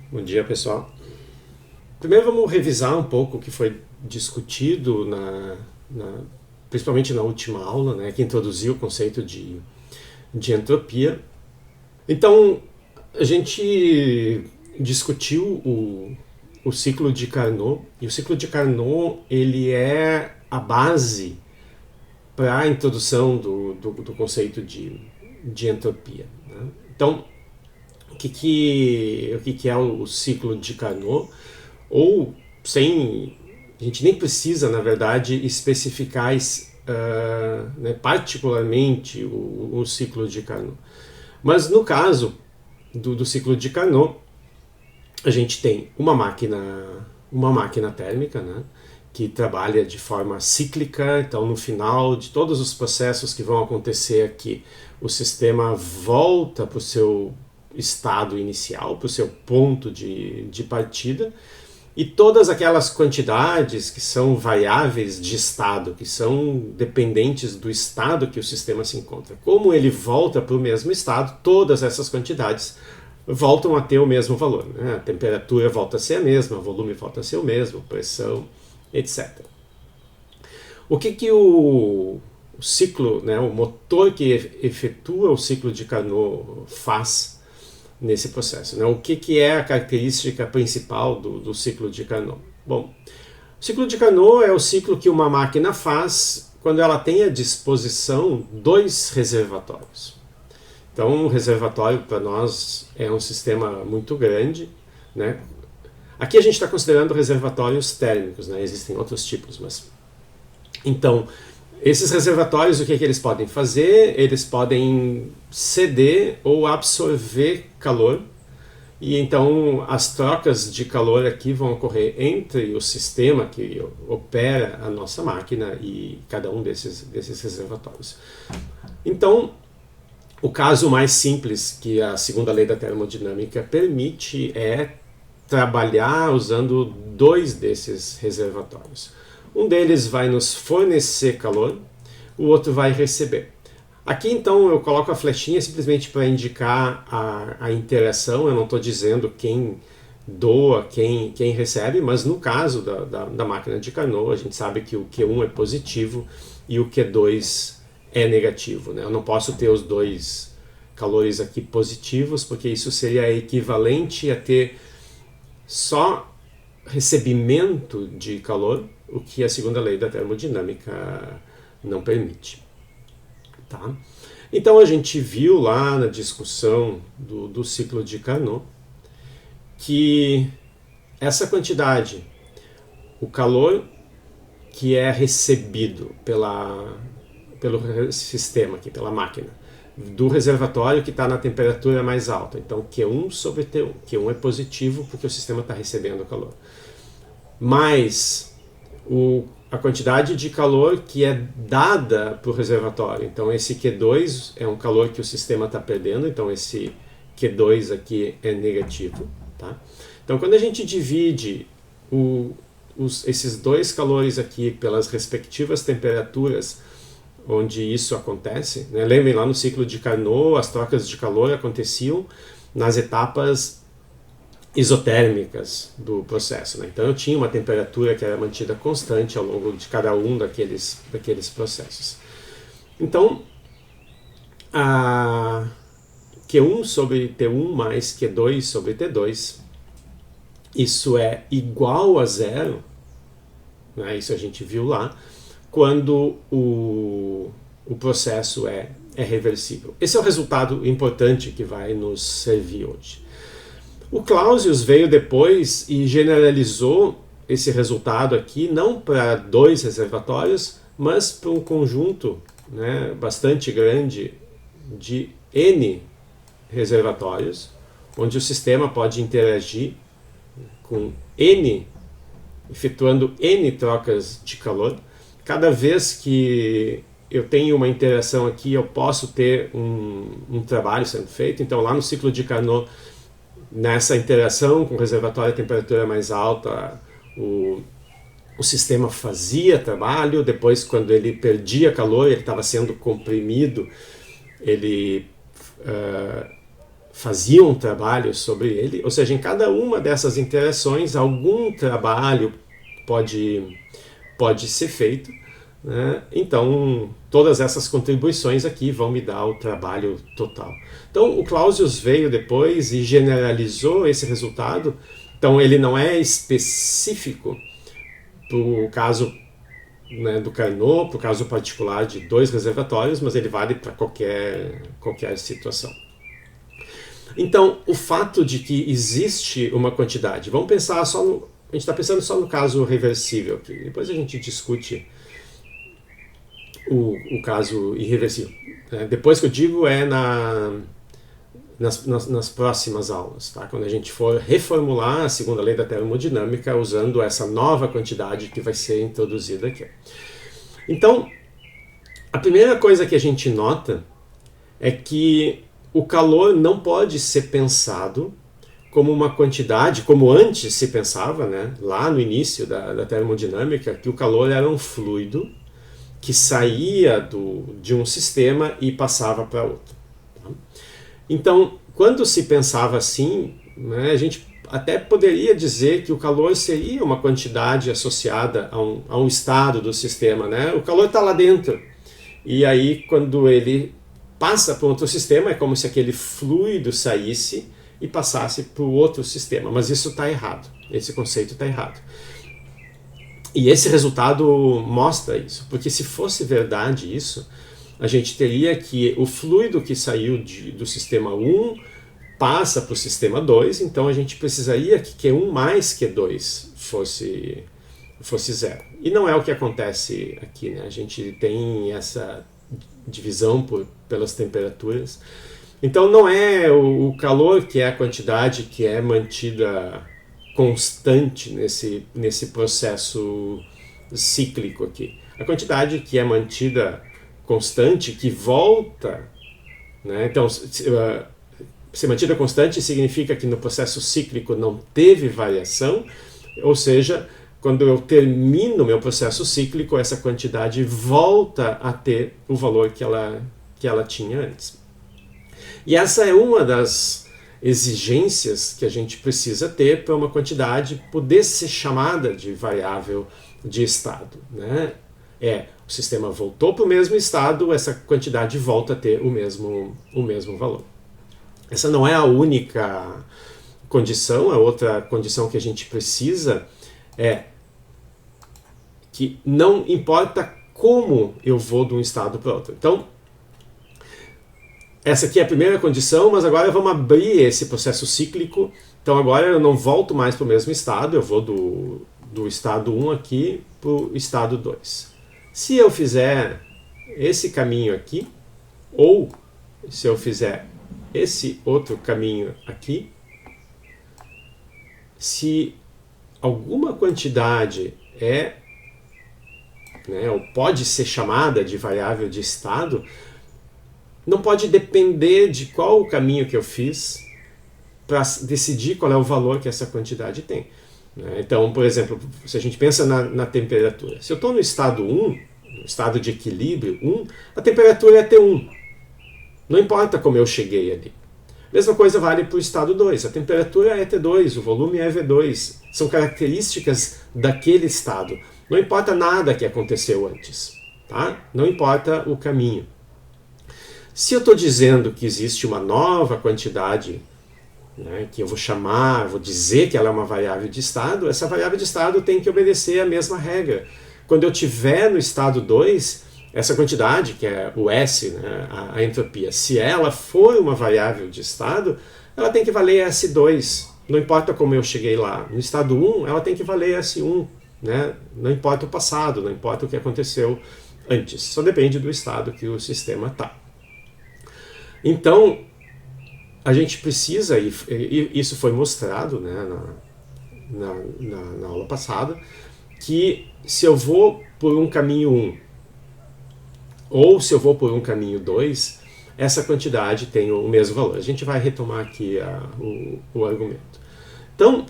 Bom dia, pessoal. Primeiro vamos revisar um pouco o que foi discutido, principalmente na última aula, né, que introduziu o conceito de entropia. Então, a gente discutiu o ciclo de Carnot, e o ciclo de Carnot ele é a base para a introdução do conceito de entropia, né? Então, o que é o ciclo de Carnot? Ou sem, a gente nem precisa, na verdade, especificar né, particularmente o ciclo de Carnot. Mas no caso do ciclo de Carnot, a gente tem uma máquina térmica, né, que trabalha de forma cíclica. Então, no final de todos os processos que vão acontecer aqui, o sistema volta para o seu estado inicial, para o seu ponto de partida, e todas aquelas quantidades que são variáveis de estado, que são dependentes do estado que o sistema se encontra. Como ele volta para o mesmo estado, todas essas quantidades voltam a ter o mesmo valor, né? A temperatura volta a ser a mesma, o volume volta a ser o mesmo, pressão, etc. O que o ciclo, né, o motor que efetua o ciclo de Carnot faz nesse processo, né? O que é a característica principal do ciclo de Carnot? Bom, o ciclo de Carnot é o ciclo que uma máquina faz quando ela tem à disposição dois reservatórios. Então, um reservatório para nós é um sistema muito grande, né? Aqui a gente está considerando reservatórios térmicos, né? Existem outros tipos, mas... Então, esses reservatórios, o que eles podem fazer? Eles podem ceder ou absorver calor, e então as trocas de calor aqui vão ocorrer entre o sistema que opera a nossa máquina e cada um desses reservatórios. Então, o caso mais simples que a segunda lei da termodinâmica permite é trabalhar usando dois desses reservatórios. Um deles vai nos fornecer calor, o outro vai receber. Aqui então eu coloco a flechinha simplesmente para indicar a interação. Eu não estou dizendo quem doa, quem recebe, mas no caso da máquina de Carnot, a gente sabe que o Q1 é positivo e o Q2 é negativo, né? Eu não posso ter os dois calores aqui positivos, porque isso seria equivalente a ter só recebimento de calor, o que a segunda lei da termodinâmica não permite. Tá? Então a gente viu lá na discussão do ciclo de Carnot que essa quantidade, o calor que é recebido pelo sistema aqui, pela máquina, do reservatório que está na temperatura mais alta, então Q1 sobre T1, Q1 é positivo porque o sistema está recebendo calor, mais a quantidade de calor que é dada para o reservatório. Então esse Q2 é um calor que o sistema está perdendo, então esse Q2 aqui é negativo. Tá? Então quando a gente divide esses dois calores aqui pelas respectivas temperaturas onde isso acontece, né? Lembrem, lá no ciclo de Carnot as trocas de calor aconteciam nas etapas isotérmicas do processo, né? Então eu tinha uma temperatura que era mantida constante ao longo de cada um daqueles processos. Então, a Q1 sobre T1 mais Q2 sobre T2, isso é igual a zero, né? Isso a gente viu lá, quando o processo é reversível. Esse é o resultado importante que vai nos servir hoje. O Clausius veio depois e generalizou esse resultado aqui não para dois reservatórios, mas para um conjunto, né, bastante grande de N reservatórios, onde o sistema pode interagir com N, efetuando N trocas de calor. Cada vez que eu tenho uma interação aqui, eu posso ter um trabalho sendo feito. Então, lá no ciclo de Carnot, nessa interação com o reservatório a temperatura mais alta, o sistema fazia trabalho. Depois, quando ele perdia calor, ele estava sendo comprimido, ele faziam um trabalho sobre ele, ou seja, em cada uma dessas interações algum trabalho pode ser feito, né? Então todas essas contribuições aqui vão me dar o trabalho total. Então o Clausius veio depois e generalizou esse resultado. Então ele não é específico para o caso, né, do Carnot, para o caso particular de 2 reservatórios, mas ele vale para qualquer situação. Então, o fato de que existe uma quantidade, vamos pensar só no, a gente está pensando só no caso reversível aqui, depois a gente discute o caso irreversível. Depois que eu digo é nas próximas aulas, tá? Quando a gente for reformular a segunda lei da termodinâmica usando essa nova quantidade que vai ser introduzida aqui. Então, a primeira coisa que a gente nota é que o calor não pode ser pensado como uma quantidade, como antes se pensava, né, lá no início da termodinâmica, que o calor era um fluido que saía de um sistema e passava para outro. Tá? Então, quando se pensava assim, né, a gente até poderia dizer que o calor seria uma quantidade associada a um estado do sistema. Né? O calor está lá dentro. E aí, quando ele passa para outro sistema, é como se aquele fluido saísse e passasse para o outro sistema. Mas isso está errado. Esse conceito está errado. E esse resultado mostra isso. Porque se fosse verdade isso, a gente teria que o fluido que saiu do sistema 1 passa para o sistema 2, então a gente precisaria que Q1 mais Q2 fosse zero. E não é o que acontece aqui, né? A gente tem essa divisão pelas temperaturas. Então não é o calor que é a quantidade que é mantida constante nesse processo cíclico aqui. A quantidade que é mantida constante, que volta, né? Então, ser mantida constante significa que no processo cíclico não teve variação, ou seja, quando eu termino meu processo cíclico, essa quantidade volta a ter o valor que ela tinha antes. E essa é uma das exigências que a gente precisa ter para uma quantidade poder ser chamada de variável de estado, né? O sistema voltou para o mesmo estado, essa quantidade volta a ter o mesmo valor. Essa não é a única condição, a outra condição que a gente precisa é que não importa como eu vou de um estado para outro. Então, essa aqui é a primeira condição, mas agora vamos abrir esse processo cíclico. Então agora eu não volto mais para o mesmo estado, eu vou do estado 1 aqui para o estado 2. Se eu fizer esse caminho aqui, ou se eu fizer esse outro caminho aqui, se alguma quantidade ou pode ser chamada de variável de estado, não pode depender de qual o caminho que eu fiz para decidir qual é o valor que essa quantidade tem. Então, por exemplo, se a gente pensa na temperatura, se eu estou no estado 1, no estado de equilíbrio 1, a temperatura é T1. Não importa como eu cheguei ali. Mesma coisa vale para o estado 2. A temperatura é T2, o volume é V2. São características daquele estado. Não importa nada que aconteceu antes. Tá? Não importa o caminho. Se eu estou dizendo que existe uma nova quantidade, né, que eu vou dizer que ela é uma variável de estado, essa variável de estado tem que obedecer a mesma regra. Quando eu estiver no estado 2, essa quantidade, que é o S, né, a entropia, se ela for uma variável de estado, ela tem que valer S2. Não importa como eu cheguei lá. No estado 1, ela tem que valer S1. Né? Não importa o passado, não importa o que aconteceu antes. Só depende do estado que o sistema está. Então, a gente precisa, e isso foi mostrado, né, na aula passada, que se eu vou por um caminho 1 ou se eu vou por um caminho 2, essa quantidade tem o mesmo valor. A gente vai retomar aqui o argumento. Então,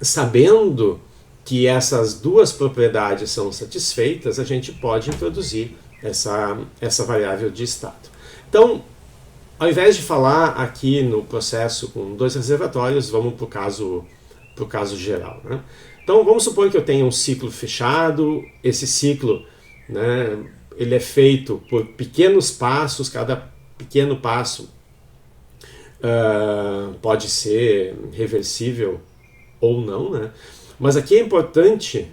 sabendo que essas duas propriedades são satisfeitas, a gente pode introduzir essa variável de estado. Então, Ao invés de falar aqui no processo com 2 reservatórios, vamos para o caso geral, né? Então vamos supor que eu tenha um ciclo fechado, esse ciclo, né, ele é feito por pequenos passos, cada pequeno passo pode ser reversível ou não, né? Mas aqui é importante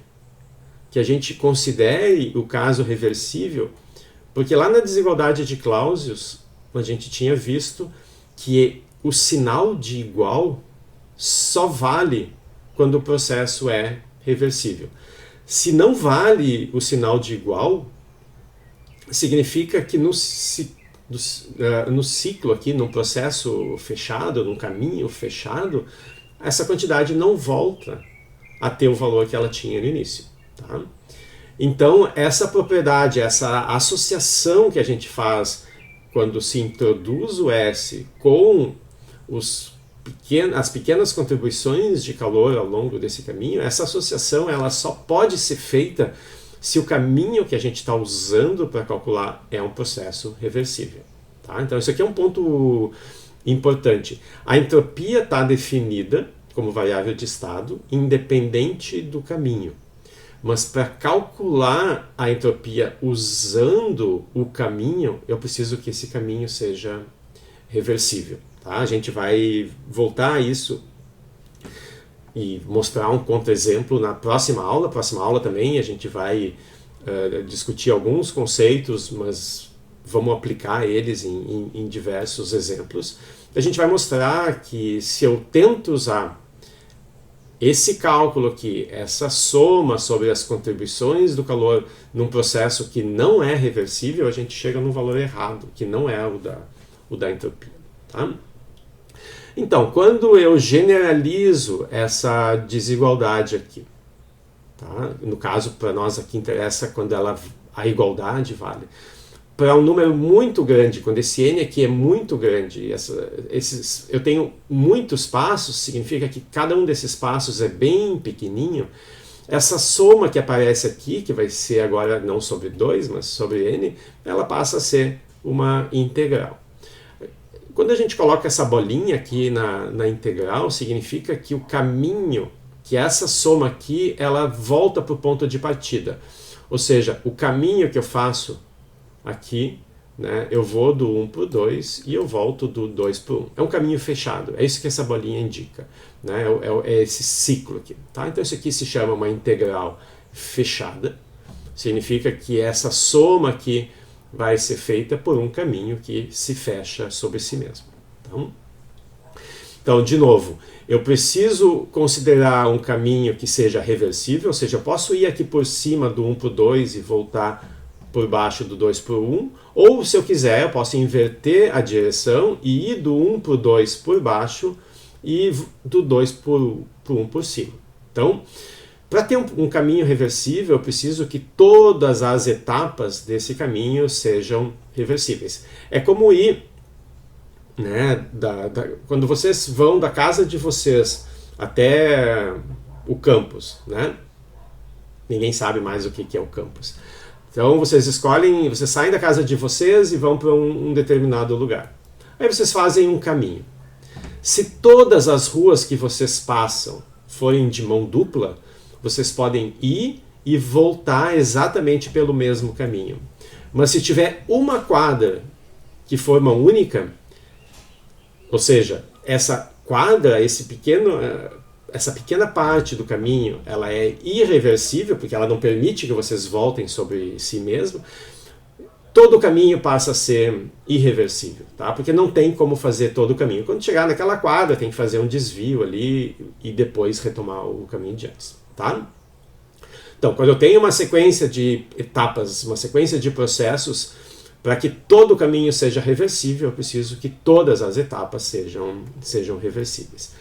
que a gente considere o caso reversível, porque lá na desigualdade de Clausius a gente tinha visto que o sinal de igual só vale quando o processo é reversível. Se não vale o sinal de igual, significa que no ciclo aqui, num processo fechado, num caminho fechado, essa quantidade não volta a ter o valor que ela tinha no início. Tá? Então, essa propriedade, essa associação que a gente faz quando se introduz o S com as pequenas contribuições de calor ao longo desse caminho, essa associação ela só pode ser feita se o caminho que a gente está usando para calcular é um processo reversível. Tá? Então, isso aqui é um ponto importante. A entropia está definida como variável de estado, independente do caminho. Mas para calcular a entropia usando o caminho, eu preciso que esse caminho seja reversível. Tá? A gente vai voltar a isso e mostrar um contra-exemplo na próxima aula. Na próxima aula também a gente vai discutir alguns conceitos, mas vamos aplicar eles em diversos exemplos. A gente vai mostrar que se eu tento usar esse cálculo aqui, essa soma sobre as contribuições do calor num processo que não é reversível, a gente chega num valor errado, que não é o da entropia. Tá? Então, quando eu generalizo essa desigualdade aqui, tá? No caso, para nós aqui interessa quando a igualdade vale, para um número muito grande, quando esse n aqui é muito grande, eu tenho muitos passos, significa que cada um desses passos é bem pequenininho, essa soma que aparece aqui, que vai ser agora não sobre 2, mas sobre n, ela passa a ser uma integral. Quando a gente coloca essa bolinha aqui na integral, significa que o caminho, que essa soma aqui, ela volta para o ponto de partida. Ou seja, o caminho que eu faço aqui, né, eu vou do 1 para o 2 e eu volto do 2 para o 1. É um caminho fechado, é isso que essa bolinha indica. Né, é esse ciclo aqui. Tá? Então isso aqui se chama uma integral fechada. Significa que essa soma aqui vai ser feita por um caminho que se fecha sobre si mesmo. Então, de novo, eu preciso considerar um caminho que seja reversível, ou seja, eu posso ir aqui por cima do 1 para o 2 e voltar por baixo do 2 para o 1, ou se eu quiser, eu posso inverter a direção e ir do 1 para o 2 por baixo e do 2 para o 1 por cima. Então, para ter um caminho reversível, eu preciso que todas as etapas desse caminho sejam reversíveis. É como ir, né, quando vocês vão da casa de vocês até o campus, né? Ninguém sabe mais o que é o campus. Então vocês saem da casa de vocês e vão para um determinado lugar. Aí vocês fazem um caminho. Se todas as ruas que vocês passam forem de mão dupla, vocês podem ir e voltar exatamente pelo mesmo caminho. Mas se tiver uma quadra que for mão única, ou seja, essa quadra, essa pequena parte do caminho, ela é irreversível, porque ela não permite que vocês voltem sobre si mesmo, todo o caminho passa a ser irreversível, tá? Porque não tem como fazer todo o caminho. Quando chegar naquela quadra, tem que fazer um desvio ali e depois retomar o caminho de antes, tá? Então, quando eu tenho uma sequência de etapas, uma sequência de processos, para que todo o caminho seja reversível, eu preciso que todas as etapas sejam reversíveis.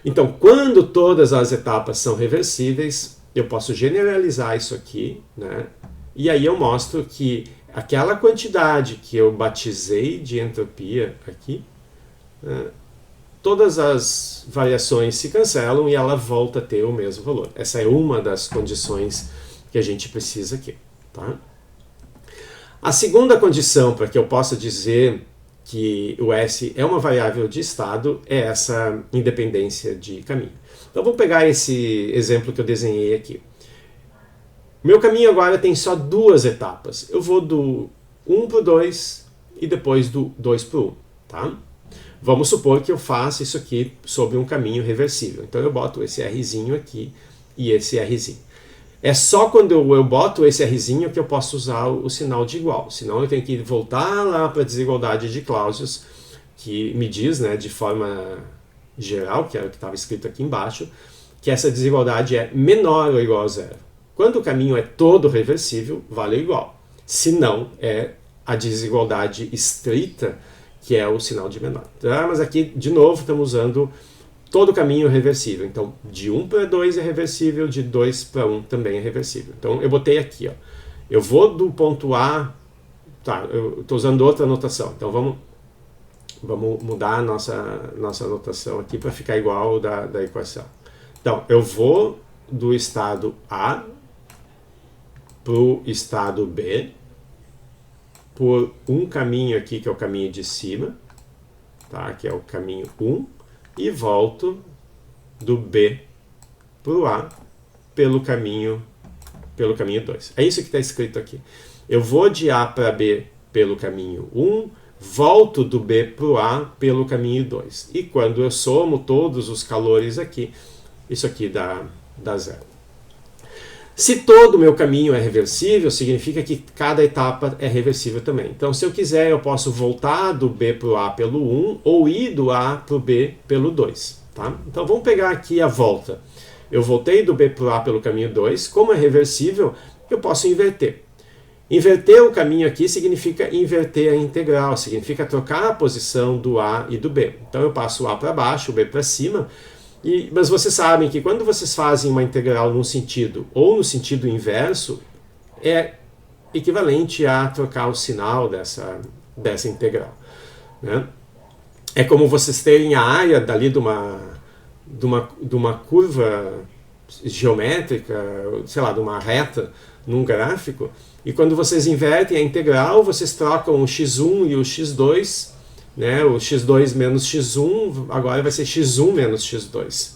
Então, quando todas as etapas são reversíveis, eu posso generalizar isso aqui, né? E aí eu mostro que aquela quantidade que eu batizei de entropia aqui, né, todas as variações se cancelam e ela volta a ter o mesmo valor. Essa é uma das condições que a gente precisa aqui. Tá? A segunda condição para que eu possa dizer que o S é uma variável de estado, é essa independência de caminho. Então vamos pegar esse exemplo que eu desenhei aqui. Meu caminho agora tem só duas etapas. Eu vou do 1 para o 2 e depois do 2 para o 1. Tá? Vamos supor que eu faça isso aqui sobre um caminho reversível. Então eu boto esse Rzinho aqui e esse Rzinho. É só quando eu boto esse Rzinho que eu posso usar o sinal de igual. Senão eu tenho que voltar lá para a desigualdade de Clausius, que me diz, né, de forma geral, que era o que estava escrito aqui embaixo, que essa desigualdade é menor ou igual a zero. Quando o caminho é todo reversível, vale igual. Se não, é a desigualdade estrita, que é o sinal de menor. Tá? Mas aqui, de novo, estamos usando todo o caminho reversível. Então, de 1 para 2 é reversível, de 2 para 1 também é reversível. Então, eu botei aqui, ó. Eu vou do ponto A... Tá, eu estou usando outra notação. Então, vamos mudar a nossa notação aqui para ficar igual da equação. Então, eu vou do estado A para o estado B por um caminho aqui, que é o caminho de cima, tá? Que é o caminho 1, e volto do B para o A pelo caminho 2. É isso que está escrito aqui. Eu vou de A para B pelo caminho 1, volto do B para o A pelo caminho 2. E quando eu somo todos os calores aqui, isso aqui dá zero. Se todo o meu caminho é reversível, significa que cada etapa é reversível também. Então, se eu quiser, eu posso voltar do B para o A pelo 1 ou ir do A para o B pelo 2. Tá? Então, vamos pegar aqui a volta. Eu voltei do B para o A pelo caminho 2. Como é reversível, eu posso inverter. Inverter o caminho aqui significa inverter a integral, significa trocar a posição do A e do B. Então, eu passo o A para baixo, o B para cima. Mas vocês sabem que quando vocês fazem uma integral num sentido ou no sentido inverso, é equivalente a trocar o sinal dessa integral. Né? É como vocês terem a área dali de uma curva geométrica, sei lá, de uma reta num gráfico, e quando vocês invertem a integral, vocês trocam o x1 e o x2, né? O x2 menos x1 agora vai ser x1 menos x2.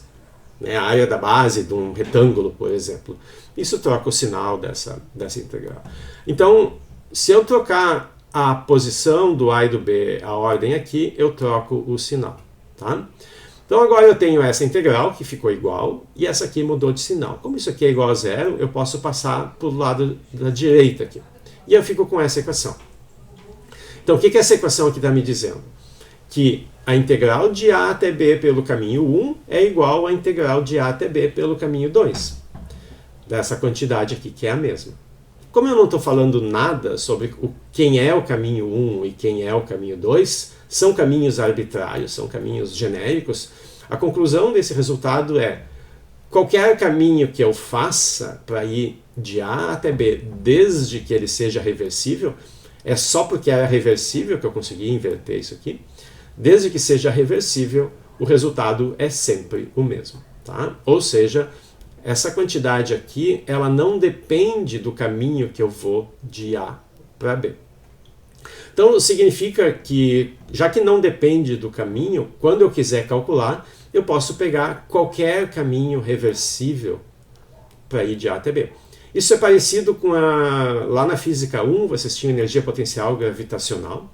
Né? A área da base de um retângulo, por exemplo. Isso troca o sinal dessa integral. Então, se eu trocar a posição do A e do B, a ordem aqui, eu troco o sinal. Tá? Então agora eu tenho essa integral, que ficou igual, e essa aqui mudou de sinal. Como isso aqui é igual a zero, eu posso passar para o lado da direita aqui. E eu fico com essa equação. Então, o que essa equação aqui está me dizendo? Que a integral de A até B pelo caminho 1 é igual à integral de A até B pelo caminho 2. Dessa quantidade aqui, que é a mesma. Como eu não estou falando nada sobre quem é o caminho 1 e quem é o caminho 2, são caminhos arbitrários, são caminhos genéricos, a conclusão desse resultado é: qualquer caminho que eu faça para ir de A até B, desde que ele seja reversível, é só porque era reversível que eu consegui inverter isso aqui. Desde que seja reversível, o resultado é sempre o mesmo. Tá? Ou seja, essa quantidade aqui, ela não depende do caminho que eu vou de A para B. Então, significa que, já que não depende do caminho, quando eu quiser calcular, eu posso pegar qualquer caminho reversível para ir de A até B. Isso é parecido com lá na Física 1, vocês tinham energia potencial gravitacional.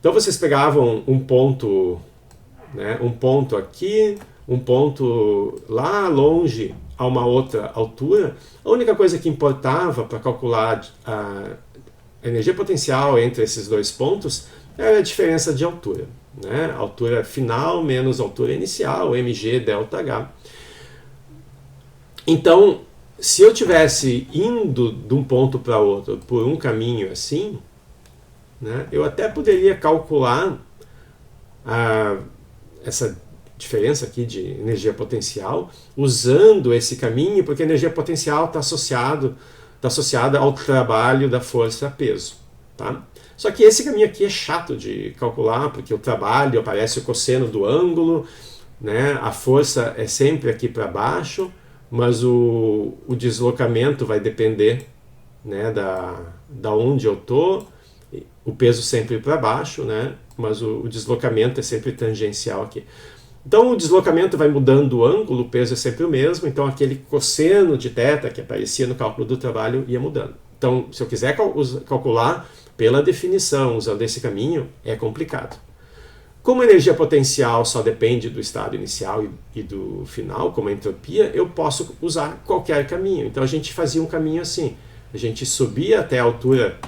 Então vocês pegavam um ponto, né, um ponto aqui, um ponto lá longe a uma outra altura. A única coisa que importava para calcular a energia potencial entre esses dois pontos era a diferença de altura. Né? Altura final menos altura inicial, mg delta h. Então, se eu tivesse indo de um ponto para outro por um caminho assim, né, eu até poderia calcular essa diferença aqui de energia potencial usando esse caminho, porque a energia potencial está associada ao trabalho da força-peso. Tá? Só que esse caminho aqui é chato de calcular, porque o trabalho aparece o cosseno do ângulo, né, a força é sempre aqui para baixo, mas o deslocamento vai depender, né, da onde eu estou, o peso sempre para baixo, né? Mas o deslocamento é sempre tangencial aqui. Então o deslocamento vai mudando o ângulo, o peso é sempre o mesmo, então aquele cosseno de θ que aparecia no cálculo do trabalho ia mudando. Então, se eu quiser calcular pela definição, usando esse caminho, é complicado. Como a energia potencial só depende do estado inicial e do final, como a entropia, eu posso usar qualquer caminho. Então a gente fazia um caminho assim, a gente subia até a altura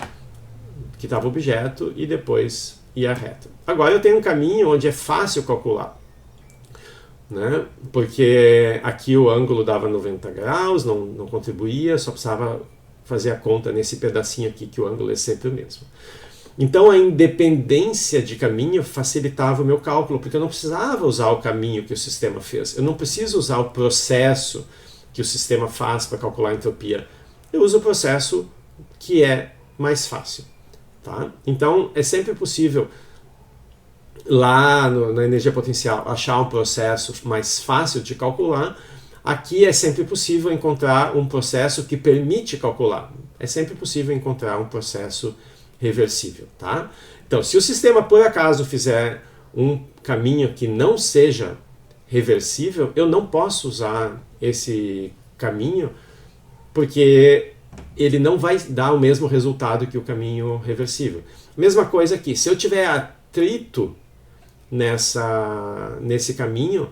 que estava o objeto e depois ia reto. Agora eu tenho um caminho onde é fácil calcular, né? Porque aqui o ângulo dava 90 graus, não contribuía, só precisava fazer a conta nesse pedacinho aqui que o ângulo é sempre o mesmo. Então a independência de caminho facilitava o meu cálculo, porque eu não precisava usar o caminho que o sistema fez. Eu não preciso usar o processo que o sistema faz para calcular a entropia. Eu uso o processo que é mais fácil. Tá? Então é sempre possível lá na energia potencial achar um processo mais fácil de calcular. Aqui é sempre possível encontrar um processo que permite calcular. É sempre possível encontrar um processo reversível. Tá? Então, se o sistema por acaso fizer um caminho que não seja reversível, eu não posso usar esse caminho porque ele não vai dar o mesmo resultado que o caminho reversível. Mesma coisa aqui, se eu tiver atrito nesse caminho,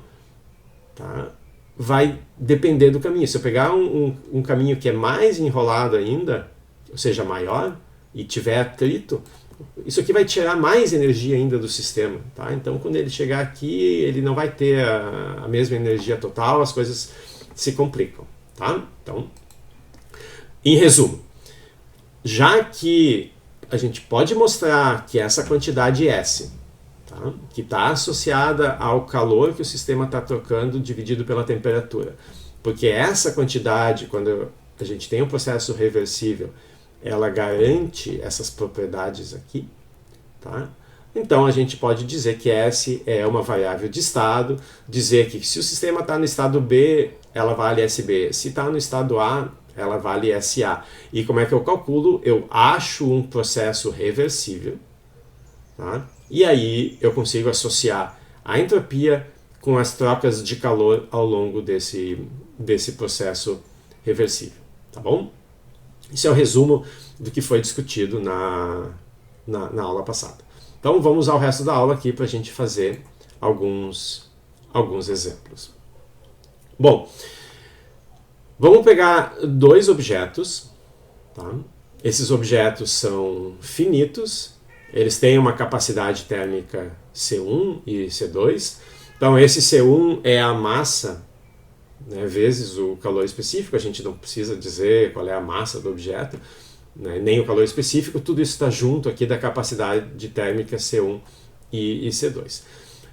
tá? Vai depender do caminho. Se eu pegar um caminho que é mais enrolado ainda, ou seja, maior, e tiver atrito, isso aqui vai tirar mais energia ainda do sistema. Tá? Então, quando ele chegar aqui, ele não vai ter a mesma energia total, as coisas se complicam. Tá? Então, em resumo, já que a gente pode mostrar que essa quantidade S, tá, que está associada ao calor que o sistema está trocando dividido pela temperatura, porque essa quantidade, quando a gente tem um processo reversível, ela garante essas propriedades aqui, tá? Então a gente pode dizer que S é uma variável de estado, dizer que se o sistema está no estado B, ela vale SB, se está no estado A, ela vale SA. E como é que eu calculo? Eu acho um processo reversível, tá? E aí eu consigo associar a entropia com as trocas de calor ao longo desse processo reversível, tá bom? Isso é o resumo do que foi discutido na aula passada. Então vamos usar o resto da aula aqui para a gente fazer alguns exemplos. Bom, vamos pegar dois objetos, tá? Esses objetos são finitos, eles têm uma capacidade térmica C1 e C2. Então esse C1 é a massa, né, vezes o calor específico. A gente não precisa dizer qual é a massa do objeto, né, nem o calor específico, tudo isso está junto aqui da capacidade térmica C1 e C2.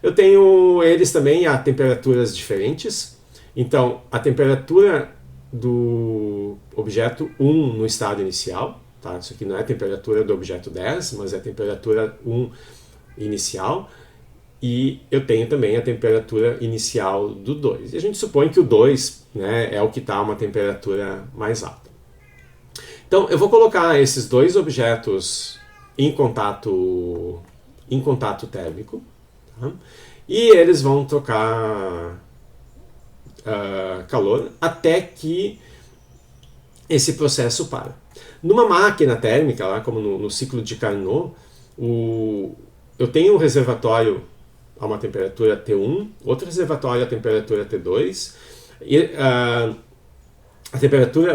Eu tenho eles também a temperaturas diferentes. Então a temperatura do objeto 1 no estado inicial, tá? Isso aqui não é a temperatura do objeto 10, mas é a temperatura 1 inicial. E eu tenho também a temperatura inicial do 2. E a gente supõe que o 2, né, é o que está a uma temperatura mais alta. Então eu vou colocar esses dois objetos em contato térmico, tá? E eles vão trocar calor até que esse processo para. Numa máquina térmica, lá como no ciclo de Carnot, eu tenho um reservatório a uma temperatura T1, outro reservatório a temperatura T2, e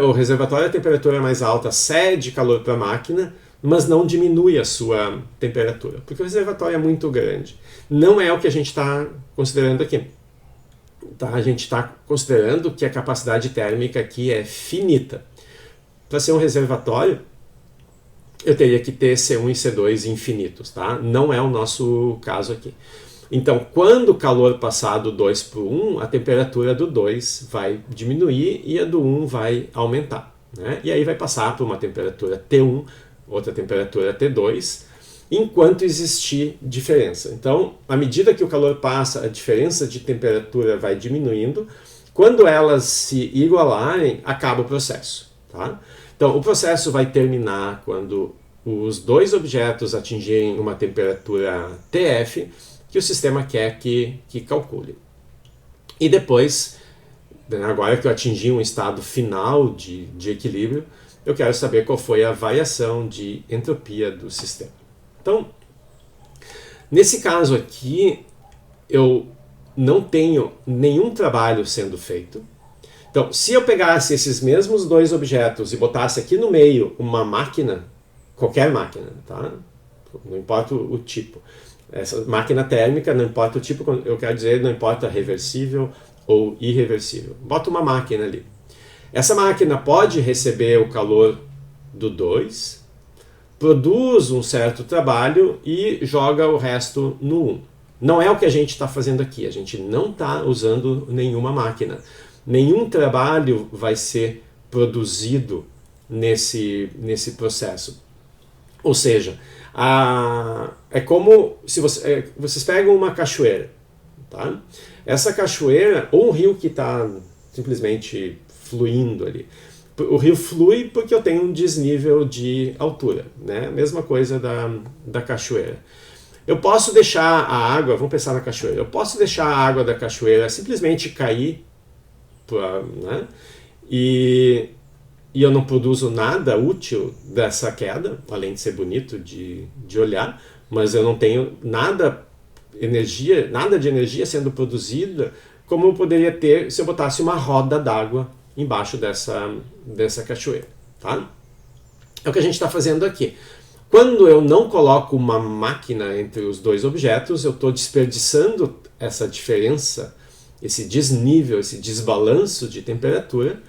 o reservatório a temperatura mais alta cede calor para a máquina, mas não diminui a sua temperatura, porque o reservatório é muito grande. Não é o que a gente está considerando aqui. Tá? A gente está considerando que a capacidade térmica aqui é finita. Para ser um reservatório, eu teria que ter C1 e C2 infinitos. Tá? Não é o nosso caso aqui. Então, quando o calor passar do 2 para o 1, a temperatura do 2 vai diminuir e a do 1 vai aumentar. Né? E aí vai passar para uma temperatura T1, outra temperatura T2, enquanto existir diferença. Então, à medida que o calor passa, a diferença de temperatura vai diminuindo. Quando elas se igualarem, acaba o processo. Tá? Então, o processo vai terminar quando os dois objetos atingirem uma temperatura TF que o sistema quer que calcule. E depois, agora que eu atingi um estado final de equilíbrio, eu quero saber qual foi a variação de entropia do sistema. Então, nesse caso aqui, eu não tenho nenhum trabalho sendo feito. Então, se eu pegasse esses mesmos dois objetos e botasse aqui no meio uma máquina, qualquer máquina, tá? Não importa o tipo. Essa máquina térmica, não importa o tipo, eu quero dizer, não importa reversível ou irreversível. Bota uma máquina ali. Essa máquina pode receber o calor do 2, produz um certo trabalho e joga o resto no 1. Não é o que a gente está fazendo aqui, a gente não está usando nenhuma máquina. Nenhum trabalho vai ser produzido nesse processo. Ou seja, é como se vocês pegam uma cachoeira. Tá? Essa cachoeira, ou um rio que está simplesmente fluindo ali. O rio flui porque eu tenho um desnível de altura, né? Mesma coisa da cachoeira. Eu posso deixar a água, vamos pensar na cachoeira, eu posso deixar a água da cachoeira simplesmente cair, né? E eu não produzo nada útil dessa queda, além de ser bonito de olhar, mas eu não tenho nada de energia sendo produzida como eu poderia ter se eu botasse uma roda d'água embaixo dessa cachoeira. Tá? É o que a gente está fazendo aqui. Quando eu não coloco uma máquina entre os dois objetos, eu estou desperdiçando essa diferença, esse desnível, esse desbalanço de temperatura,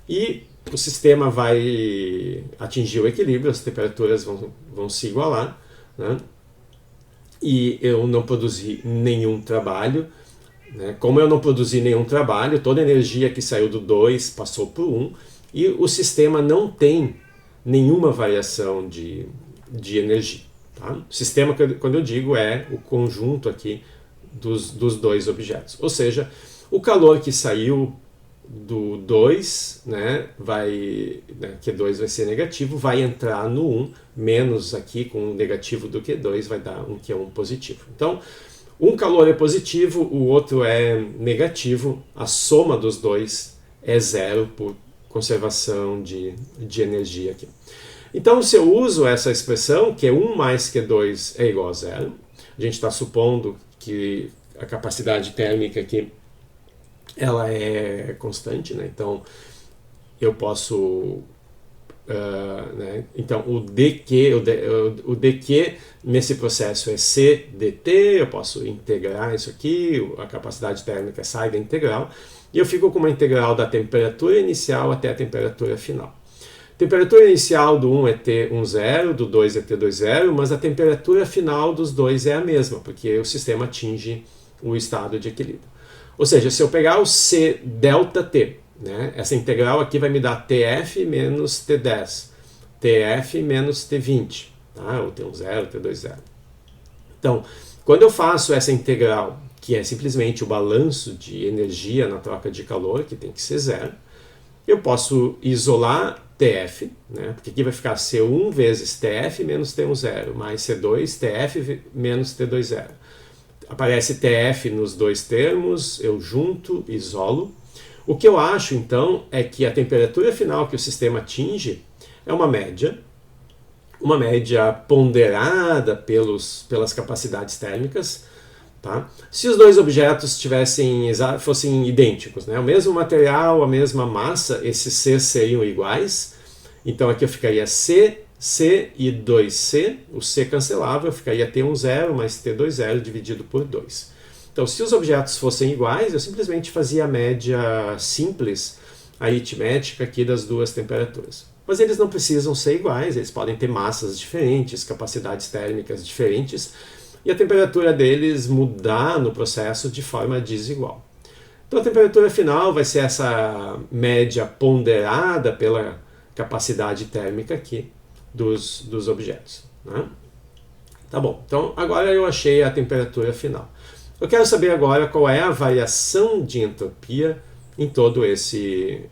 e o sistema vai atingir o equilíbrio, as temperaturas vão se igualar, né? E eu não produzi nenhum trabalho. Né? Como eu não produzi nenhum trabalho, toda a energia que saiu do 2 passou para o 1, e o sistema não tem nenhuma variação de energia. Tá? O sistema, quando eu digo, é o conjunto aqui dos dois objetos. Ou seja, o calor que saiu do 2, né, Q2 vai ser negativo, vai entrar no 1, menos aqui com o negativo do Q2 vai dar um Q1 positivo. Então, um calor é positivo, o outro é negativo, a soma dos dois é zero por conservação de energia aqui. Então, se eu uso essa expressão, Q1 mais Q2 é igual a zero, a gente está supondo que a capacidade térmica aqui ela é constante, né? Então eu posso né? Então o dq nesse processo é c dt, eu posso integrar isso aqui, a capacidade térmica sai da integral, e eu fico com uma integral da temperatura inicial até a temperatura final. A temperatura inicial do 1 é T10, do 2 é T20, mas a temperatura final dos dois é a mesma, porque o sistema atinge o estado de equilíbrio. Ou seja, se eu pegar o C delta T, né, essa integral aqui vai me dar TF menos T10, TF menos T20, tá? Ou T10, T20. Então, quando eu faço essa integral, que é simplesmente o balanço de energia na troca de calor, que tem que ser zero, eu posso isolar TF, né, porque aqui vai ficar C1 vezes TF menos T10, mais C2 TF menos T20. Aparece TF nos dois termos, eu junto, isolo. O que eu acho, então, é que a temperatura final que o sistema atinge é uma média ponderada pelas capacidades térmicas. Tá? Se os dois objetos fossem idênticos, né? O mesmo material, a mesma massa, esses C seriam iguais. Então aqui eu ficaria C e 2C, o C cancelava, eu ficaria T10 mais T20 dividido por 2. Então, se os objetos fossem iguais, eu simplesmente fazia a média simples, aritmética aqui das duas temperaturas. Mas eles não precisam ser iguais, eles podem ter massas diferentes, capacidades térmicas diferentes, e a temperatura deles mudar no processo de forma desigual. Então, a temperatura final vai ser essa média ponderada pela capacidade térmica aqui dos objetos. Né? Tá bom, então agora eu achei a temperatura final. Eu quero saber agora qual é a variação de entropia em todo esse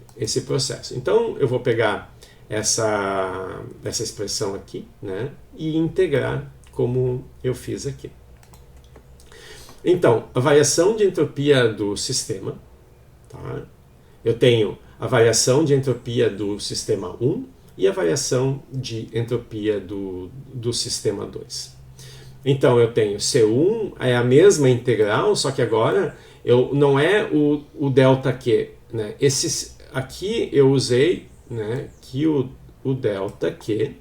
processo. Então eu vou pegar essa expressão aqui, né? E integrar como eu fiz aqui. Então, a variação de entropia do sistema, tá? Eu tenho a variação de entropia do sistema 1 e a variação de entropia do sistema 2. Então eu tenho C1, é a mesma integral, só que agora não é o ΔQ. Né? Aqui eu usei, né, que o ΔQ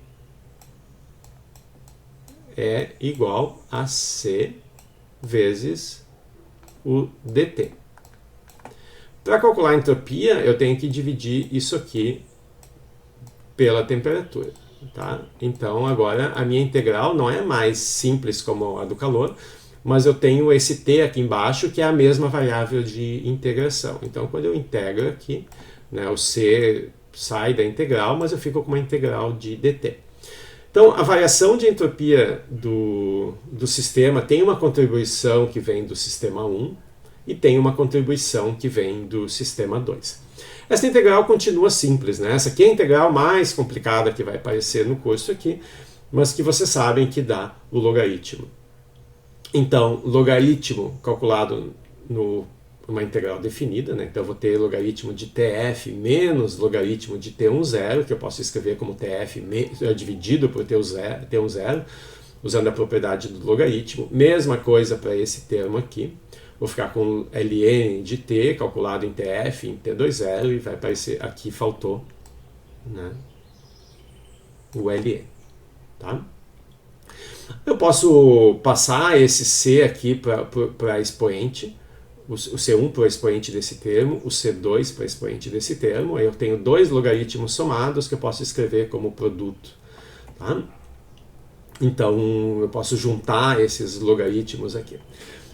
é igual a C vezes o dt. Para calcular a entropia, eu tenho que dividir isso aqui pela temperatura. Tá? Então agora a minha integral não é mais simples como a do calor, mas eu tenho esse t aqui embaixo que é a mesma variável de integração. Então quando eu integro aqui, né, o c sai da integral, mas eu fico com uma integral de dt. Então a variação de entropia do sistema tem uma contribuição que vem do sistema 1 e tem uma contribuição que vem do sistema 2. Essa integral continua simples, né? Essa aqui é a integral mais complicada que vai aparecer no curso aqui, mas que vocês sabem que dá o logaritmo. Então, logaritmo calculado numa integral definida, né? Então eu vou ter logaritmo de TF menos logaritmo de T10, que eu posso escrever como TF dividido por T10, usando a propriedade do logaritmo. Mesma coisa para esse termo aqui. Vou ficar com ln de t calculado em TF, em T20, e vai aparecer aqui, faltou, né, o ln. Tá? Eu posso passar esse c aqui para expoente, o C1 para o expoente desse termo, o C2 para o expoente desse termo. Aí eu tenho dois logaritmos somados que eu posso escrever como produto. Tá? Então eu posso juntar esses logaritmos aqui.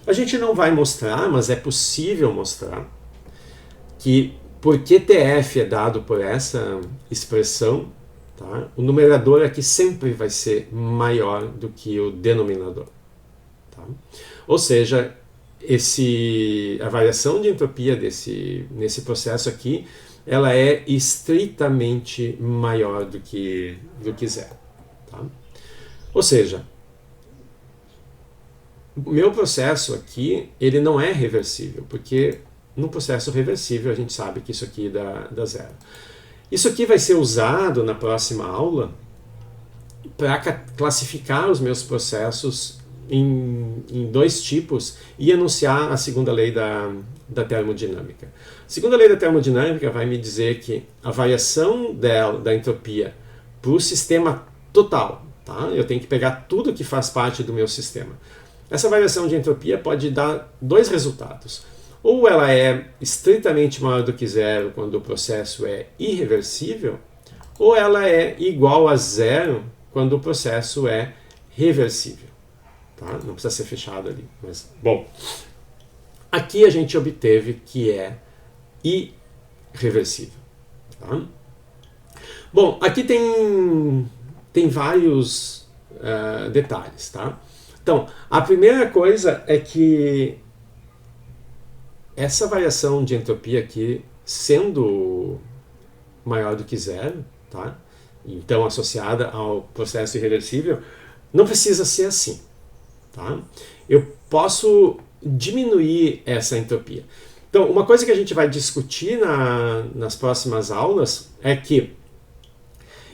A gente não vai mostrar, mas é possível mostrar que porque TF é dado por essa expressão, tá, o numerador aqui sempre vai ser maior do que o denominador. Tá? Ou seja, a variação de entropia nesse processo aqui, ela é estritamente maior do que zero. Tá? Ou seja, o meu processo aqui, ele não é reversível, porque no processo reversível a gente sabe que isso aqui dá zero. Isso aqui vai ser usado na próxima aula para classificar os meus processos em dois tipos e enunciar a segunda lei da termodinâmica. A segunda lei da termodinâmica vai me dizer que a variação da entropia para o sistema total, tá? Eu tenho que pegar tudo que faz parte do meu sistema. Essa variação de entropia pode dar dois resultados. Ou ela é estritamente maior do que zero quando o processo é irreversível, ou ela é igual a zero quando o processo é reversível. Tá? Não precisa ser fechado ali. Mas, bom, aqui a gente obteve que é irreversível. Tá? Bom, aqui tem vários detalhes. Tá? Então, a primeira coisa é que essa variação de entropia aqui, sendo maior do que zero, tá? Então associada ao processo irreversível, não precisa ser assim. Tá? Eu posso diminuir essa entropia. Então, uma coisa que a gente vai discutir nas próximas aulas é que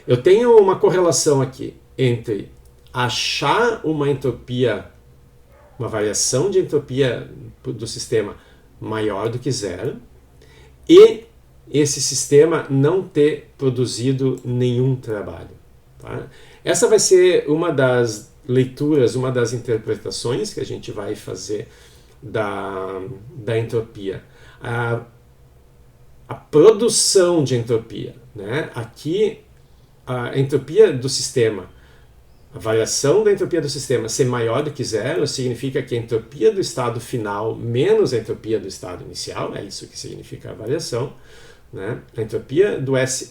eu tenho uma correlação aqui entre achar uma entropia, uma variação de entropia do sistema maior do que zero e esse sistema não ter produzido nenhum trabalho. Tá? Essa vai ser uma das leituras, uma das interpretações que a gente vai fazer da entropia. A produção de entropia. Né? Aqui, a entropia do sistema, a variação da entropia do sistema ser maior do que zero significa que a entropia do estado final menos a entropia do estado inicial, é isso que significa a variação, né? A entropia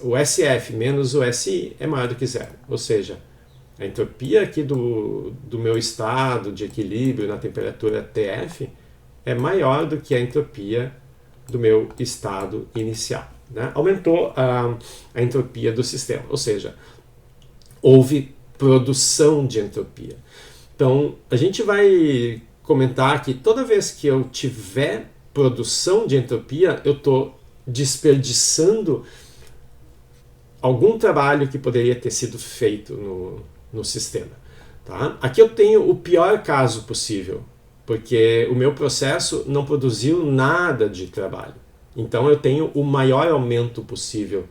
o SF menos o SI é maior do que zero, ou seja, a entropia aqui do meu estado de equilíbrio na temperatura TF é maior do que a entropia do meu estado inicial. né? Aumentou a entropia do sistema, ou seja, houve produção de entropia. Então, a gente vai comentar que toda vez que eu tiver produção de entropia, eu estou desperdiçando algum trabalho que poderia ter sido feito no sistema. Tá? Aqui eu tenho o pior caso possível, porque o meu processo não produziu nada de trabalho. Então eu tenho o maior aumento possível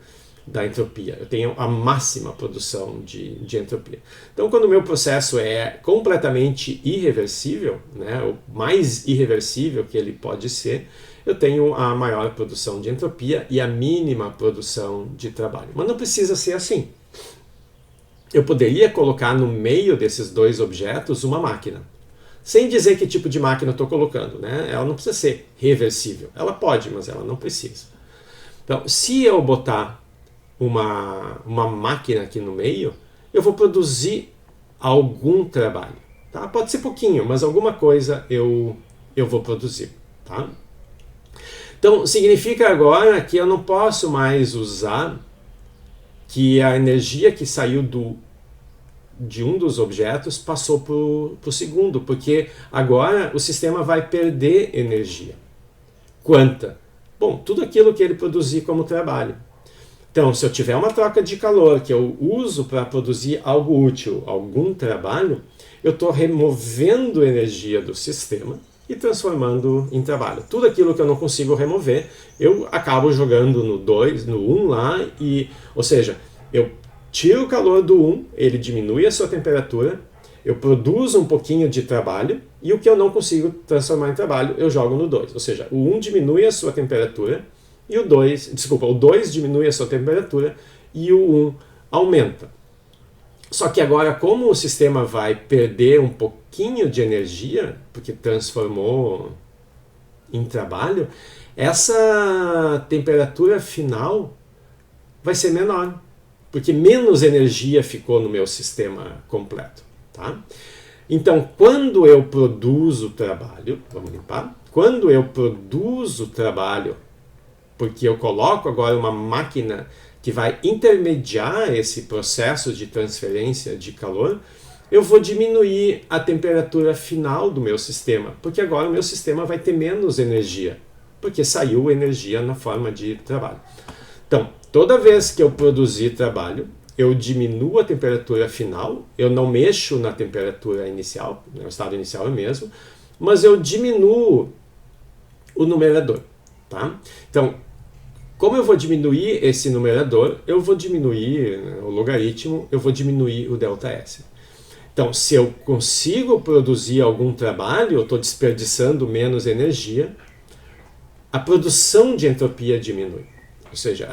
da entropia. Eu tenho a máxima produção de entropia. Então, quando o meu processo é completamente irreversível, né, o mais irreversível que ele pode ser, eu tenho a maior produção de entropia e a mínima produção de trabalho. Mas não precisa ser assim. Eu poderia colocar no meio desses dois objetos uma máquina. Sem dizer que tipo de máquina eu estou colocando, né? Ela não precisa ser reversível. Ela pode, mas ela não precisa. Então, se eu botar uma máquina aqui no meio, eu vou produzir algum trabalho. Tá? Pode ser pouquinho, mas alguma coisa eu vou produzir. Tá? Então, significa agora que eu não posso mais usar que a energia que saiu de um dos objetos passou para o segundo, porque agora o sistema vai perder energia. Quanta? Bom, tudo aquilo que ele produzir como trabalho. Então, se eu tiver uma troca de calor que eu uso para produzir algo útil, algum trabalho, eu estou removendo energia do sistema e transformando em trabalho. Tudo aquilo que eu não consigo remover, eu acabo jogando no 2, no 1 lá, ou seja, eu tiro o calor do 1, ele diminui a sua temperatura, eu produzo um pouquinho de trabalho, e o que eu não consigo transformar em trabalho, eu jogo no 2. Ou seja, o 1 diminui a sua temperatura, e o 2 diminui a sua temperatura e o 1 aumenta. Só que agora, como o sistema vai perder um pouquinho de energia, porque transformou em trabalho, essa temperatura final vai ser menor, porque menos energia ficou no meu sistema completo. Tá? Então, quando eu produzo trabalho, vamos limpar, quando eu produzo trabalho, porque eu coloco agora uma máquina que vai intermediar esse processo de transferência de calor, eu vou diminuir a temperatura final do meu sistema, porque agora o meu sistema vai ter menos energia, porque saiu energia na forma de trabalho. Então, toda vez que eu produzir trabalho, eu diminuo a temperatura final, eu não mexo na temperatura inicial, o estado inicial é o mesmo, mas eu diminuo o numerador. Tá? Então, como eu vou diminuir esse numerador, eu vou diminuir o logaritmo, eu vou diminuir o ΔS. Então, se eu consigo produzir algum trabalho, eu estou desperdiçando menos energia, a produção de entropia diminui. Ou seja,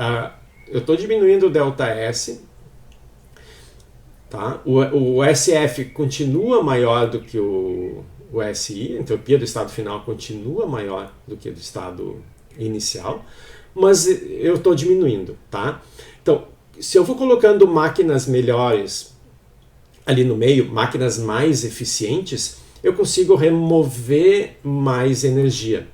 eu estou diminuindo o ΔS, tá? O SF continua maior do que o SI, a entropia do estado final continua maior do que do estado inicial, mas eu estou diminuindo. Tá? Então, se eu vou colocando máquinas melhores ali no meio, máquinas mais eficientes, eu consigo remover mais energia.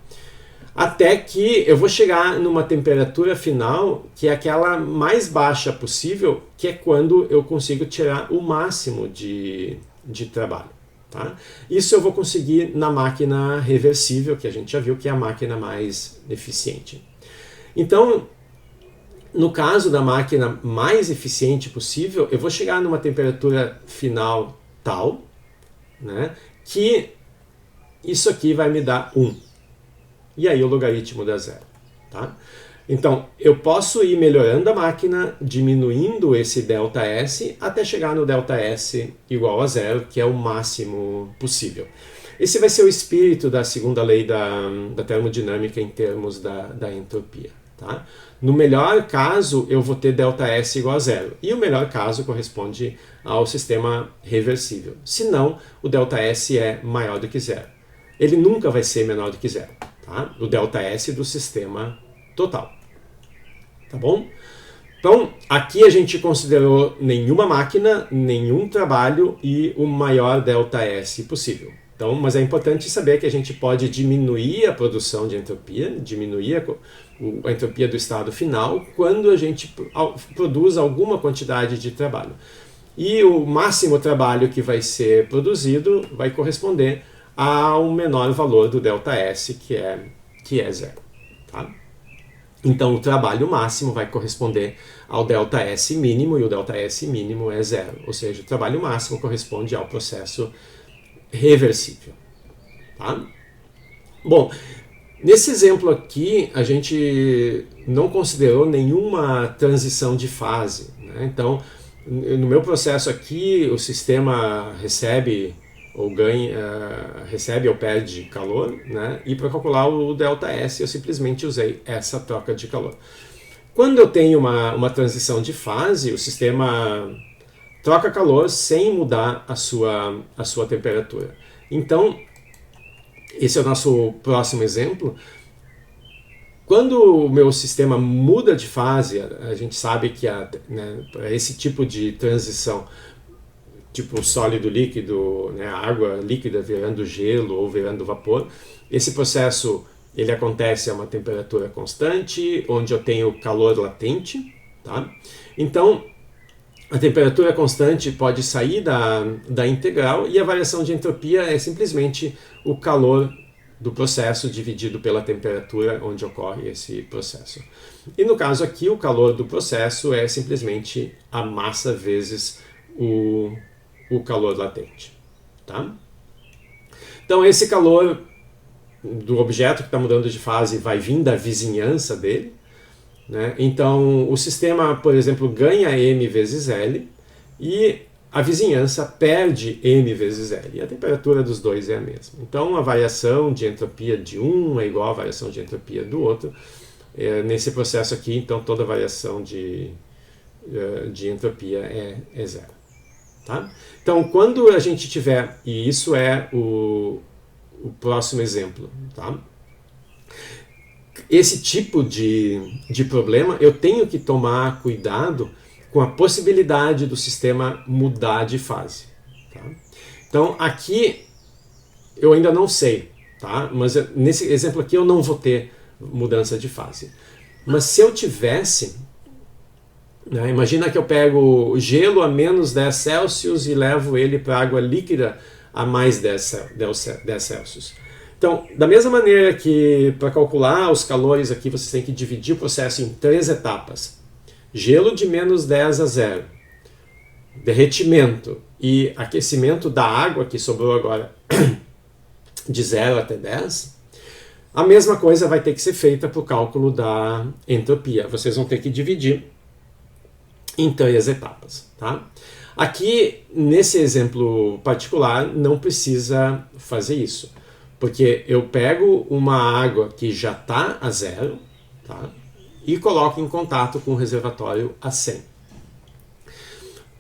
Até que eu vou chegar numa temperatura final que é aquela mais baixa possível, que é quando eu consigo tirar o máximo de trabalho. Tá? Isso eu vou conseguir na máquina reversível, que a gente já viu que é a máquina mais eficiente. Então, no caso da máquina mais eficiente possível, eu vou chegar numa temperatura final tal, né, que isso aqui vai me dar 1. E aí o logaritmo dá 0. Tá? Então, eu posso ir melhorando a máquina, diminuindo esse ΔS, até chegar no ΔS igual a 0, que é o máximo possível. Esse vai ser o espírito da segunda lei da termodinâmica em termos da entropia. Tá? No melhor caso, eu vou ter ΔS igual a 0. E o melhor caso corresponde ao sistema reversível. Se não, o ΔS é maior do que 0. Ele nunca vai ser menor do que 0. Tá? O ΔS do sistema total. Tá bom? Então, aqui a gente considerou nenhuma máquina, nenhum trabalho e o maior ΔS possível. Então, mas é importante saber que a gente pode diminuir a produção de entropia, diminuir a entropia do estado final, quando a gente produz alguma quantidade de trabalho. E o máximo trabalho que vai ser produzido vai corresponder ao menor valor do ΔS, que é zero. Tá? Então, o trabalho máximo vai corresponder ao ΔS mínimo, e o ΔS mínimo é zero. Ou seja, o trabalho máximo corresponde ao processo reversível. Tá? Bom, nesse exemplo aqui, a gente não considerou nenhuma transição de fase. Né? Então, no meu processo aqui, o sistema recebe ou recebe ou perde calor, né? E para calcular o ΔS, eu simplesmente usei essa troca de calor. Quando eu tenho uma transição de fase, o sistema troca calor sem mudar a sua temperatura. Então, esse é o nosso próximo exemplo. Quando o meu sistema muda de fase, a gente sabe que esse tipo de transição, tipo sólido líquido, né, água líquida virando gelo ou virando vapor, esse processo ele acontece a uma temperatura constante, onde eu tenho calor latente. Tá? Então, a temperatura constante pode sair da integral e a variação de entropia é simplesmente o calor do processo dividido pela temperatura onde ocorre esse processo. E no caso aqui, o calor do processo é simplesmente a massa vezes o calor latente. Tá? Então, esse calor do objeto que está mudando de fase vai vir da vizinhança dele. Né? Então, o sistema, por exemplo, ganha m vezes L e a vizinhança perde m vezes L. E a temperatura dos dois é a mesma. Então, a variação de entropia de um é igual à variação de entropia do outro. Nesse processo aqui, então, toda variação de entropia é zero. Tá? Então, quando a gente tiver, e isso é o próximo exemplo, tá? Esse tipo de problema, eu tenho que tomar cuidado com a possibilidade do sistema mudar de fase. Tá? Então, aqui eu ainda não sei, tá? Mas nesse exemplo aqui eu não vou ter mudança de fase. Mas se eu tivesse, né, imagina que eu pego gelo a menos 10 Celsius e levo ele para água líquida a mais 10 Celsius. Então, da mesma maneira que para calcular os calores aqui você tem que dividir o processo em 3 etapas. Gelo de menos 10 a 0, derretimento e aquecimento da água que sobrou agora de 0 até 10, a mesma coisa vai ter que ser feita para o cálculo da entropia. Vocês vão ter que dividir em 3 etapas. Tá? Aqui, nesse exemplo particular, não precisa fazer isso. Porque eu pego uma água que já está a 0, tá? E coloco em contato com o reservatório a 100.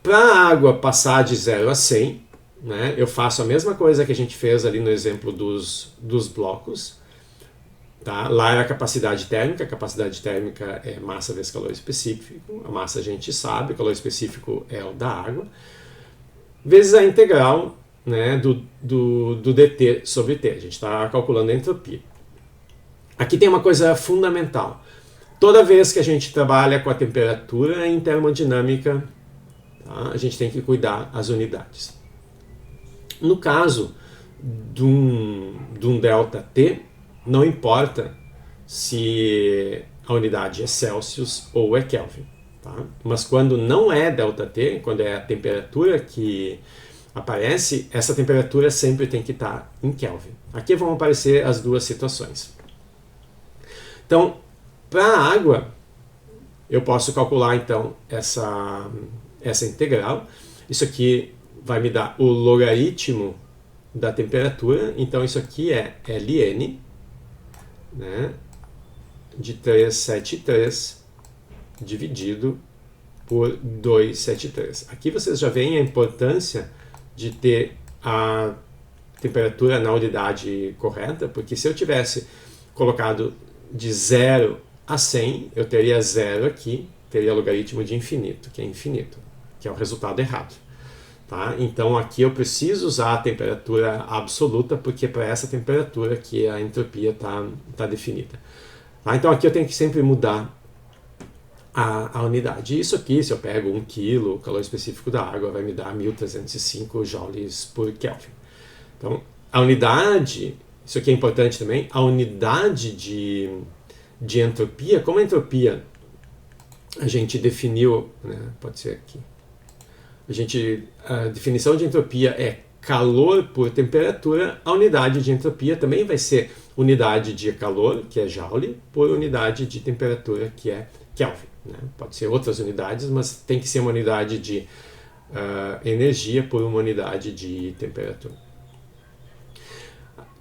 Para a água passar de 0 a 100, né, eu faço a mesma coisa que a gente fez ali no exemplo dos blocos. Tá? Lá era a capacidade térmica é massa vezes calor específico, a massa a gente sabe, o calor específico é o da água, vezes a integral, né, do dt sobre t. A gente está calculando a entropia. Aqui tem uma coisa fundamental. Toda vez que a gente trabalha com a temperatura em termodinâmica, tá, a gente tem que cuidar as unidades. No caso de um ΔT, não importa se a unidade é Celsius ou é Kelvin. Tá? Mas quando não é ΔT, quando é a temperatura que aparece, essa temperatura sempre tem que estar em Kelvin. Aqui vão aparecer as duas situações. Então, para a água, eu posso calcular então essa integral. Isso aqui vai me dar o logaritmo da temperatura. Então, isso aqui é Ln, né, de 373 dividido por 273. Aqui vocês já veem a importância de ter a temperatura na unidade correta, porque se eu tivesse colocado de 0 a 100, eu teria 0 aqui, teria logaritmo de infinito, que é o resultado errado. Tá? Então aqui eu preciso usar a temperatura absoluta, porque é para essa temperatura que a entropia tá definida. Tá? Então aqui eu tenho que sempre mudar a unidade. Isso aqui, se eu pego 1 kg, o calor específico da água vai me dar 1.305 joules por Kelvin. Então a unidade, isso aqui é importante também, a unidade de entropia, como a entropia a gente definiu, né, pode ser aqui, a definição de entropia é calor por temperatura, a unidade de entropia também vai ser unidade de calor, que é Joule, por unidade de temperatura, que é Kelvin. Né? Pode ser outras unidades, mas tem que ser uma unidade de energia por uma unidade de temperatura.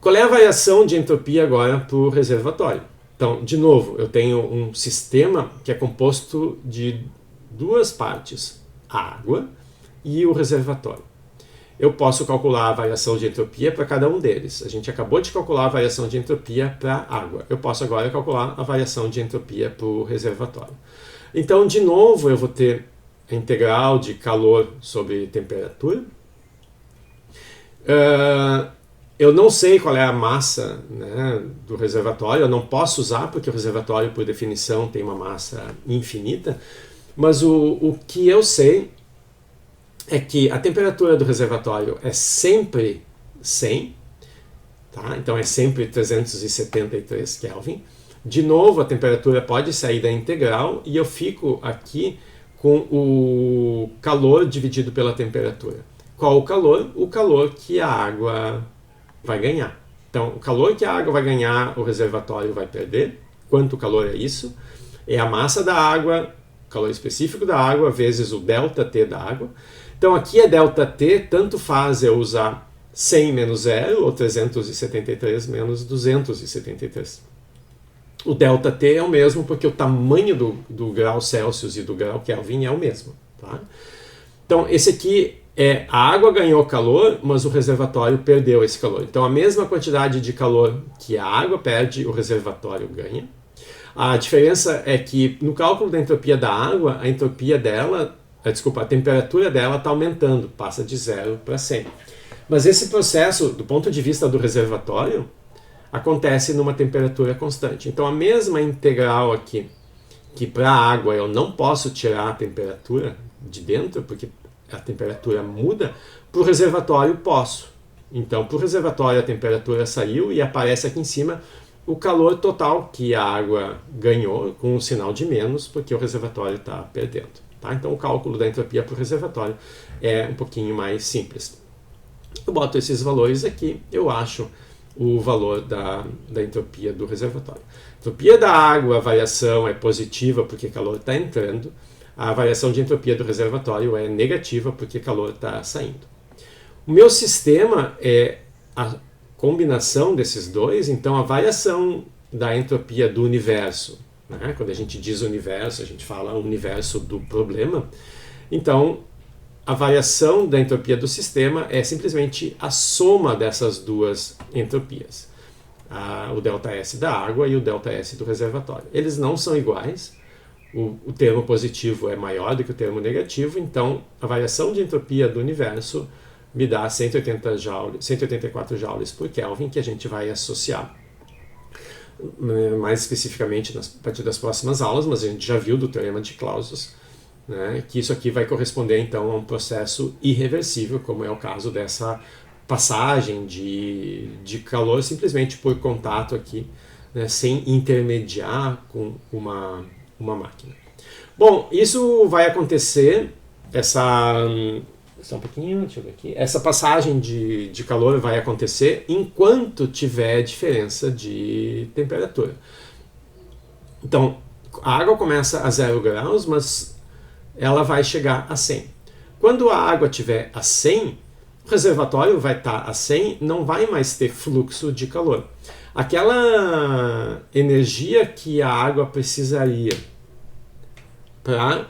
Qual é a variação de entropia agora para o reservatório? Então, de novo, eu tenho um sistema que é composto de duas partes, a água e o reservatório. Eu posso calcular a variação de entropia para cada um deles. A gente acabou de calcular a variação de entropia para a água. Eu posso agora calcular a variação de entropia para o reservatório. Então, de novo, eu vou ter a integral de calor sobre temperatura. Eu não sei qual é a massa, né, do reservatório, eu não posso usar, porque o reservatório, por definição, tem uma massa infinita, mas o que eu sei é que a temperatura do reservatório é sempre 100, tá? Então é sempre 373 Kelvin. De novo, a temperatura pode sair da integral e eu fico aqui com o calor dividido pela temperatura. Qual o calor? O calor que a água vai ganhar. Então, o calor que a água vai ganhar, o reservatório vai perder. Quanto calor é isso? É a massa da água, calor específico da água, vezes o ΔT da água. Então, aqui é ΔT, tanto faz eu usar 100 menos 0 ou 373 menos 273. O ΔT é o mesmo porque o tamanho do grau Celsius e do grau Kelvin é o mesmo. Tá? Então, esse aqui é a água ganhou calor, mas o reservatório perdeu esse calor. Então, a mesma quantidade de calor que a água perde, o reservatório ganha. A diferença é que no cálculo da entropia da água, a entropia dela, a temperatura dela está aumentando, passa de 0 para 100. Mas esse processo, do ponto de vista do reservatório, acontece numa temperatura constante. Então, a mesma integral aqui, que para a água eu não posso tirar a temperatura de dentro, porque a temperatura muda, para o reservatório posso. Então, para o reservatório a temperatura saiu e aparece aqui em cima o calor total que a água ganhou com um sinal de menos, porque o reservatório está perdendo. Tá? Então, o cálculo da entropia para o reservatório é um pouquinho mais simples. Eu boto esses valores aqui, eu acho o valor da entropia do reservatório. A entropia da água, a variação é positiva porque calor está entrando. A variação de entropia do reservatório é negativa porque calor está saindo. O meu sistema é a combinação desses dois, então a variação da entropia do universo, né? Quando a gente diz universo, a gente fala universo do problema. Então, a variação da entropia do sistema é simplesmente a soma dessas duas entropias. O ΔS da água e o ΔS do reservatório. Eles não são iguais. O termo positivo é maior do que o termo negativo, então a variação de entropia do universo me dá 184 joules por Kelvin, que a gente vai associar mais especificamente a partir das próximas aulas, mas a gente já viu do teorema de Clausius, né, que isso aqui vai corresponder então a um processo irreversível, como é o caso dessa passagem de calor simplesmente por contato aqui, né, sem intermediar com uma máquina. Bom, isso vai acontecer, só um pouquinho, deixa eu ver aqui. Essa passagem de calor vai acontecer enquanto tiver diferença de temperatura. Então, a água começa a 0 graus, mas ela vai chegar a 100. Quando a água estiver a 100, o reservatório vai estar a 100, não vai mais ter fluxo de calor. Aquela energia que a água precisaria para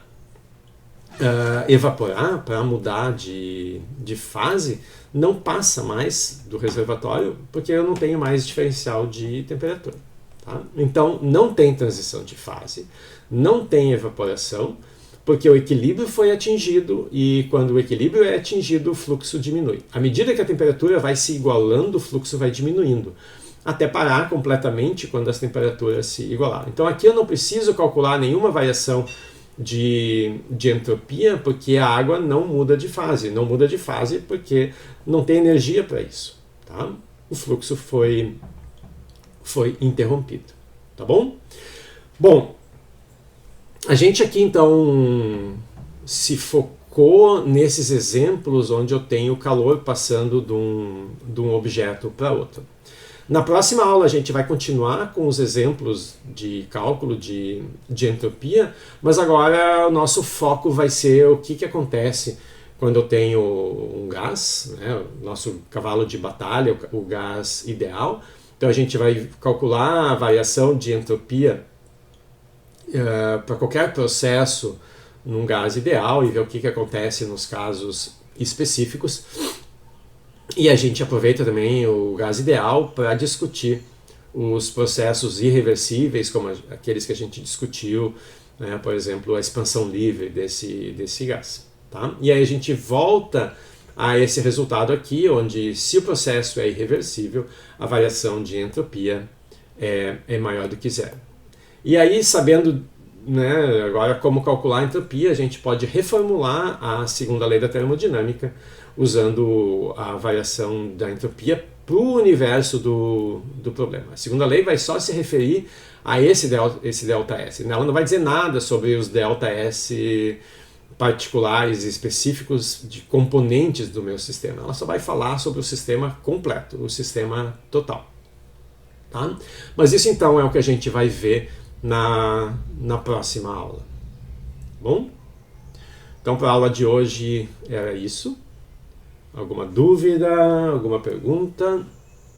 evaporar, para mudar de fase, não passa mais do reservatório, porque eu não tenho mais diferencial de temperatura. Tá? Então, não tem transição de fase, não tem evaporação, porque o equilíbrio foi atingido, e quando o equilíbrio é atingido, o fluxo diminui. À medida que a temperatura vai se igualando, o fluxo vai diminuindo, até parar completamente quando as temperaturas se igualarem. Então aqui eu não preciso calcular nenhuma variação de entropia, porque a água não muda de fase. Não muda de fase porque não tem energia para isso. Tá? O fluxo foi interrompido. Tá bom? Bom, a gente aqui então se focou nesses exemplos onde eu tenho calor passando de um objeto para outro. Na próxima aula a gente vai continuar com os exemplos de cálculo de entropia, mas agora o nosso foco vai ser o que acontece quando eu tenho um gás, né, o nosso cavalo de batalha, o gás ideal. Então a gente vai calcular a variação de entropia para qualquer processo num gás ideal e ver o que acontece nos casos específicos. E a gente aproveita também o gás ideal para discutir os processos irreversíveis, como aqueles que a gente discutiu, né, por exemplo, a expansão livre desse gás. Tá? E aí a gente volta a esse resultado aqui, onde se o processo é irreversível, a variação de entropia é maior do que zero. E aí, sabendo, né, agora como calcular a entropia, a gente pode reformular a segunda lei da termodinâmica usando a variação da entropia para o universo do problema. A segunda lei vai só se referir a esse ΔS. Ela não vai dizer nada sobre os ΔS particulares e específicos de componentes do meu sistema. Ela só vai falar sobre o sistema completo, o sistema total. Tá? Mas isso então é o que a gente vai ver na próxima aula. Bom? Então para a aula de hoje era isso. Alguma dúvida? Alguma pergunta?